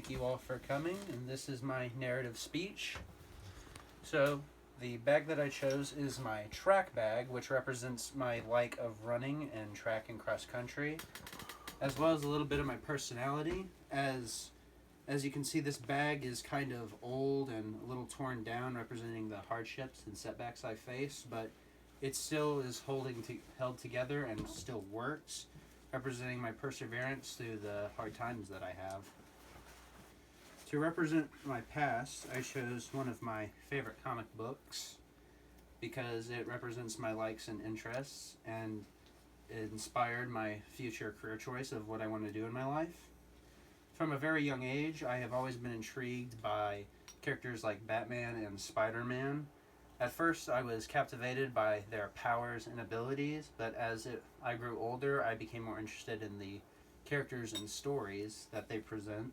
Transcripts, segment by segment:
thank you all for coming, and this is my narrative speech. So, the bag that I chose is my track bag, which represents my like of running and track and cross country, as well as a little bit of my personality. As you can see, this bag is kind of old and a little torn down, representing the hardships and setbacks I faced, but it still is held together and still works, representing my perseverance through the hard times that I have. To represent my past, I chose one of my favorite comic books because it represents my likes and interests, and it inspired my future career choice of what I want to do in my life. From a very young age, I have always been intrigued by characters like Batman and Spider-Man. At first, I was captivated by their powers and abilities, but I grew older, I became more interested in the characters and stories that they present.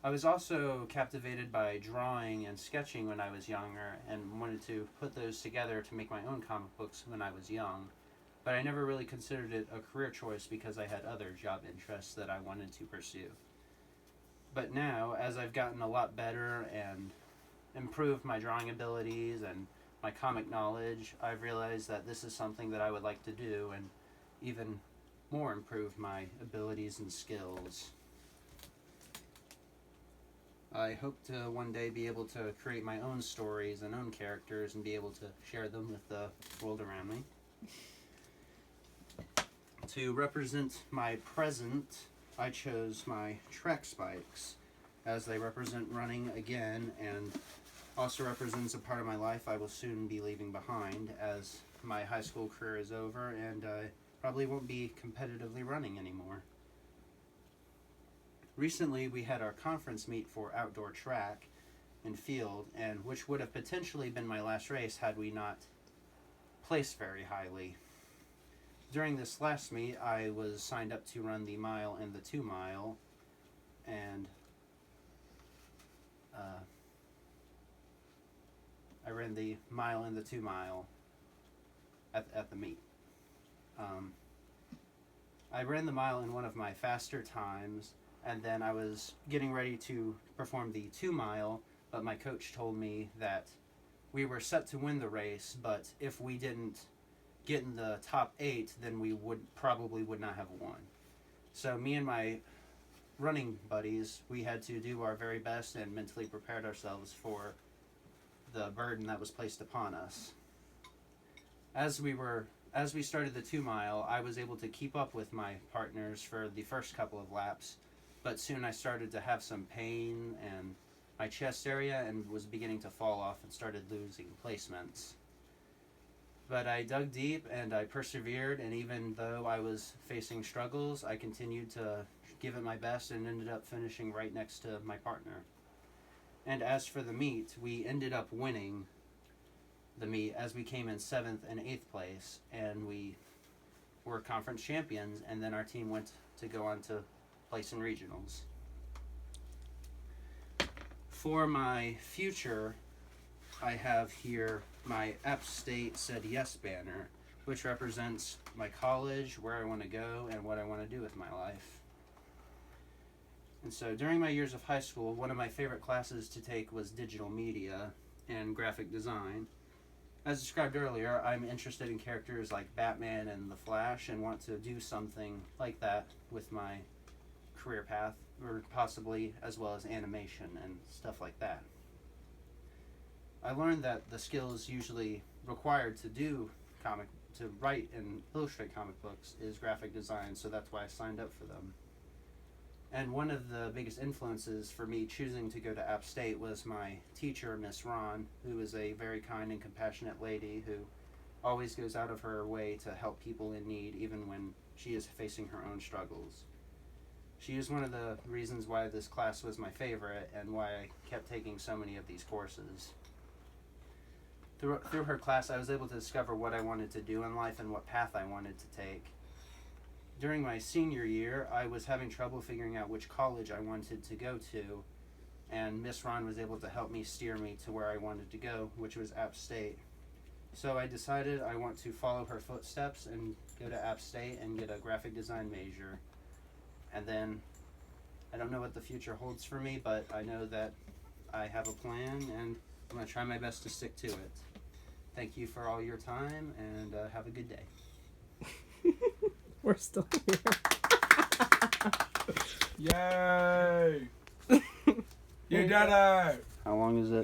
I was also captivated by drawing and sketching when I was younger and wanted to put those together to make my own comic books when I was young, but I never really considered it a career choice because I had other job interests that I wanted to pursue. But now, as I've gotten a lot better and improved my drawing abilities and my comic knowledge, I've realized that this is something that I would like to do and even more improve my abilities and skills. I hope to one day be able to create my own stories and own characters and be able to share them with the world around me. To represent my present, I chose my track spikes, as they represent running again and also represents a part of my life I will soon be leaving behind, as my high school career is over and I probably won't be competitively running anymore. Recently, we had our conference meet for outdoor track and field, and which would have potentially been my last race had we not placed very highly. During this last meet, I was signed up to run the mile and the 2 mile, and I ran the mile and the 2 mile at the meet. I ran the mile in one of my faster times, and then I was getting ready to perform the 2 mile, but my coach told me that we were set to win the race, but if we didn't get in the top 8, then we would not have won. So me and my running buddies, we had to do our very best and mentally prepared ourselves for the burden that was placed upon us. As we started the 2 mile, I was able to keep up with my partners for the first couple of laps, but soon I started to have some pain in my chest area and was beginning to fall off and started losing placements. But I dug deep and I persevered, and even though I was facing struggles, I continued to give it my best and ended up finishing right next to my partner. And as for the meet, we ended up winning the meet as we came in 7th and 8th place, and we were conference champions, and then our team went to go on to place in regionals. For my future, I have here my App State Said Yes banner, which represents my college, where I want to go, and what I want to do with my life. And so during my years of high school, one of my favorite classes to take was digital media and graphic design. As described earlier, I'm interested in characters like Batman and the Flash and want to do something like that with my career path, or possibly as well as animation and stuff like that. I learned that the skills usually required to write and illustrate comic books is graphic design, so that's why I signed up for them. And one of the biggest influences for me choosing to go to App State was my teacher, Miss Ron, who is a very kind and compassionate lady who always goes out of her way to help people in need, even when she is facing her own struggles. She is one of the reasons why this class was my favorite and why I kept taking so many of these courses. Through her class, I was able to discover what I wanted to do in life and what path I wanted to take. During my senior year, I was having trouble figuring out which college I wanted to go to, and Miss Ron was able to help me steer me to where I wanted to go, which was App State. So I decided I want to follow her footsteps and go to App State and get a graphic design major. And then I don't know what the future holds for me, but I know that I have a plan, and I'm going to try my best to stick to it. Thank you for all your time, and have a good day. We're still here. Yay! You did it! How long is it?